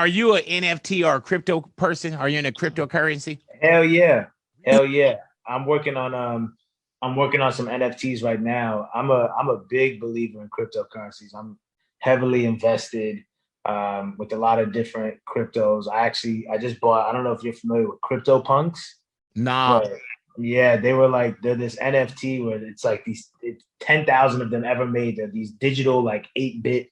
Are you an NFT or a crypto person? Are you in a cryptocurrency? Hell yeah. Hell yeah. I'm working on some NFTs right now. I'm a big believer in cryptocurrencies. I'm heavily invested with a lot of different cryptos. I just bought, I don't know if you're familiar with CryptoPunks, Nah. but yeah, they're this NFT where it's like 10,000 of them ever made. They're these digital like 8-bit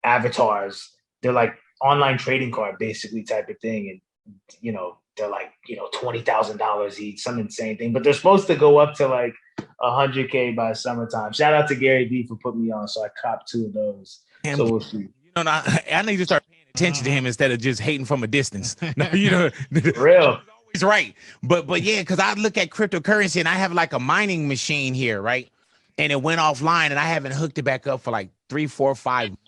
avatars. They're like online trading card basically type of thing. And they're like, $20,000 each, some insane thing. But they're supposed to go up to like 100K by summertime. Shout out to Gary Vee for putting me on. So I copped 2 of those. So we'll see. I need to start paying attention to him instead of just hating from a distance. Real. He's right. But yeah, because I look at cryptocurrency and I have like a mining machine here, right? And it went offline and I haven't hooked it back up for like 3, 4, 5 months.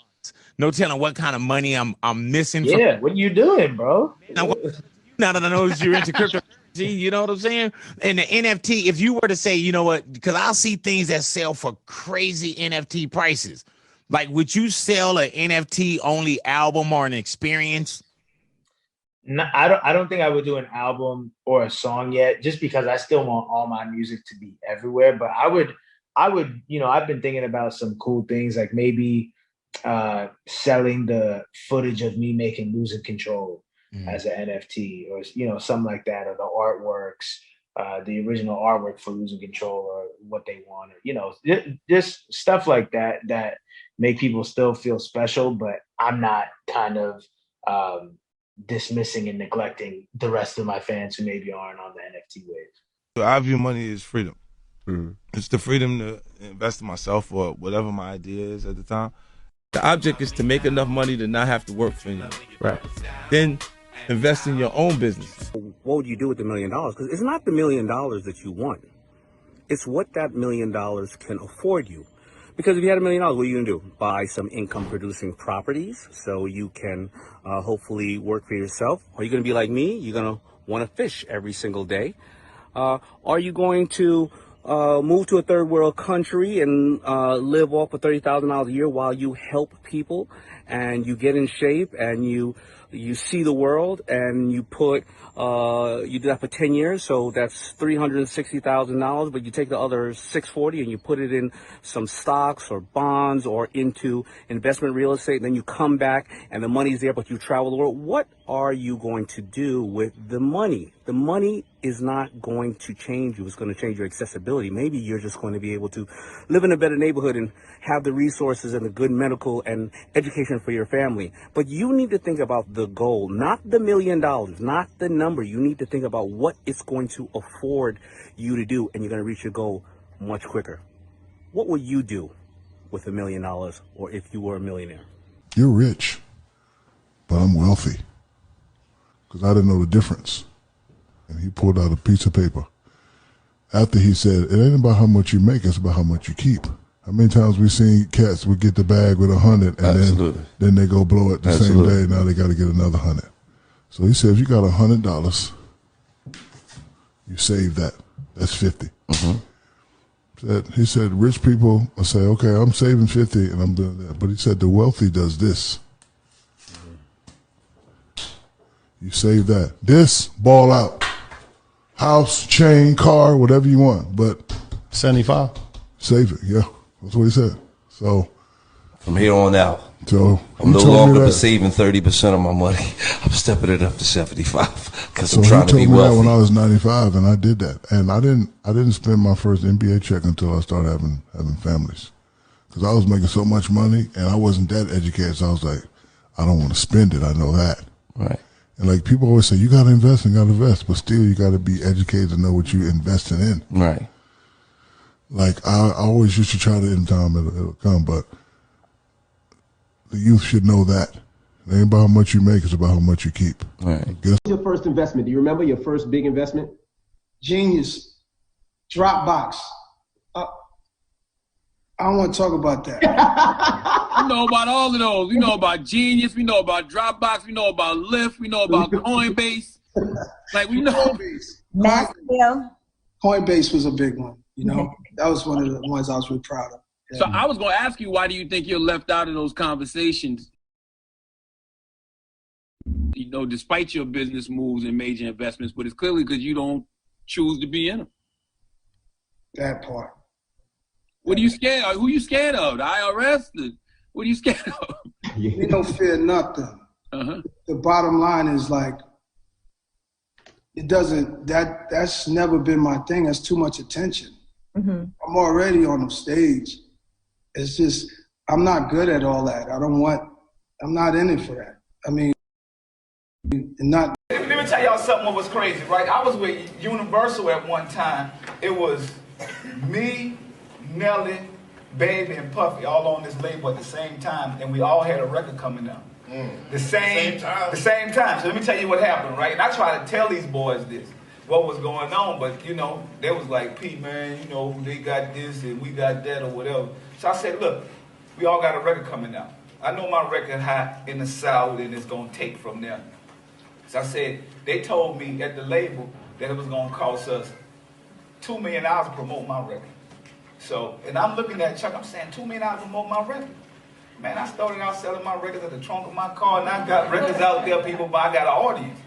No telling what kind of money I'm missing. Yeah, what are you doing, bro? Now that I know you're into cryptocurrency, you know what I'm saying? And the NFT, if you were to say, you know what, because I'll see things that sell for crazy NFT prices. Like, would you sell an NFT only album or an experience? No, I don't think I would do an album or a song yet, just because I still want all my music to be everywhere. But I would, I've been thinking about some cool things, like maybe selling the footage of me making Losing Control as an NFT, or something like that, or the artworks, the original artwork for Losing Control, or what they want, or just stuff like that make people still feel special. But I'm not kind of dismissing and neglecting the rest of my fans who maybe aren't on the NFT wave. So I view money as freedom. It's the freedom to invest in myself or whatever my idea is at the time. The object is to make enough money to not have to work for anyone. Right. Then invest in your own business. What would you do with the $1 million? Because it's not the $1 million that you want. It's what that $1 million can afford you. Because if you had $1 million, what are you gonna do? Buy some income producing properties so you can hopefully work for yourself? Are you gonna be like me? You're gonna wanna fish every single day? Are you going to move to a third world country and live off of $30,000 a year while you help people and you get in shape and you see the world, and you do that for 10 years, so that's $360,000, but you take the other $640 and you put it in some stocks or bonds or into investment real estate, and then you come back and the money's there, but you travel the world. What are you going to do with the money? The money is not going to change you. It's going to change your accessibility. Maybe you're just going to be able to live in a better neighborhood and have the resources and the good medical and education for your family. But you need to think about the goal, not the $1 million, not the number. You need to think about what it's going to afford you to do, and you're going to reach your goal much quicker. What would you do with $1 million, or if you were a millionaire? You're rich, but I'm wealthy, because I didn't know the difference. And he pulled out a piece of paper. After he said, it ain't about how much you make, it's about how much you keep. How many times we seen cats would get the bag with 100 and then they go blow it the same day. Now they got to get another 100. So he said, if you got $100, you save that. That's 50. He said, rich people will say, okay, I'm saving 50 and I'm doing that. But he said, the wealthy does this. You save that. This, ball out. House, chain, car, whatever you want. But 75. Save it, yeah. That's what he said. So from here on out, so I'm no longer saving 30% of my money. I'm stepping it up to 75 because I'm trying to be wealthy. He told me that when I was 95, and I did that. And I didn't spend my first NBA check until I started having families, because I was making so much money and I wasn't that educated. So I was like, I don't want to spend it. I know that. Right. And like people always say, you got to invest and got to invest, but still you got to be educated to know what you're investing in. Right. Like I always used to try to, in time it'll come, but the youth should know that. It ain't about how much you make, it's about how much you keep. Right. What's your first investment? Do you remember your first big investment? Genius. Dropbox. I don't want to talk about that. We know about all of those. We know about Genius. We know about Dropbox. We know about Lyft. We know about Coinbase. Like, we know. Coinbase was a big one. You know, that was one of the ones I was really proud of. Yeah. So I was going to ask you, why do you think you're left out of those conversations? You know, despite your business moves and major investments, but it's clearly because you don't choose to be in them. That part. What are you scared of? Who you scared of? The IRS? What are you scared of? You don't fear nothing. Uh-huh. The bottom line is like, it doesn't, that's never been my thing. That's too much attention. Mm-hmm. I'm already on the stage. It's just, I'm not good at all that. I'm not in it for that. I mean, not. Let me tell y'all something what was crazy, right? I was with Universal at one time. It was me, Nelly, Baby, and Puffy all on this label at the same time, and we all had a record coming out. The same time. So let me tell you what happened, right? And I try to tell these boys this, what was going on, but you know, they was like, P, man, you know, they got this and we got that or whatever. So I said, look, we all got a record coming out. I know my record hot in the South and it's gonna take from there. So I said, they told me at the label that it was gonna cost us $2 million to promote my record. So, and I'm looking at Chuck, I'm saying $2 million to promote my record. Man, I started out selling my records at the trunk of my car, and I got records out there, people, but I got an audience.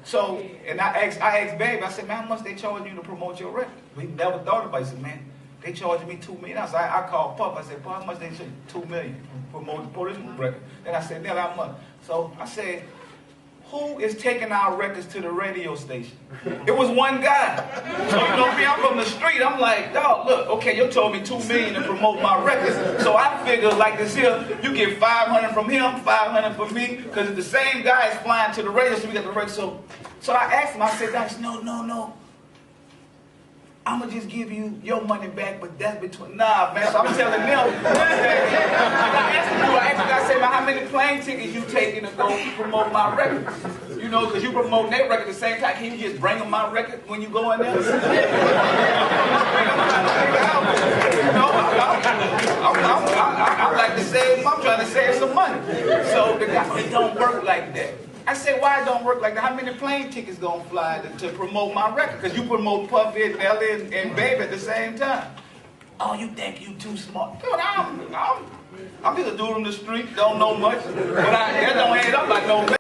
So, and I asked Babe, I said, man, how much they charge you to promote your record? We never thought about it. He said, man, they charged me $2 million. So I called Puff, I said, Puff, how much they charge? $2 million to promote this record. Then I said, Nelly, how much? So I said, who is taking our records to the radio station? It was one guy. So you know me, I'm from the street. I'm like, dog, look, okay, you told me $2 million to promote my records. So I figured like this here, you get 500 from him, 500 from me, because the same guy is flying to the radio, so we got the record. So I asked him, I said, guys, no. I'm gonna just give you your money back, but that's between, nah, man. So I'm telling them, I said, man, how many plane tickets you taking to go promote my record? You know, because you promoting their record at the same time. Can you just bring them my record when you go in there? You know, I like to save, I'm trying to save some money. So the guy, it don't work like that. I said, why it don't work like that? How many plane tickets gonna fly to promote my record? Because you promote Puffy and Nelly and Baby at the same time. Oh, you think you too smart? Dude, I'm just a dude on the street, don't know much, but that don't add up like no.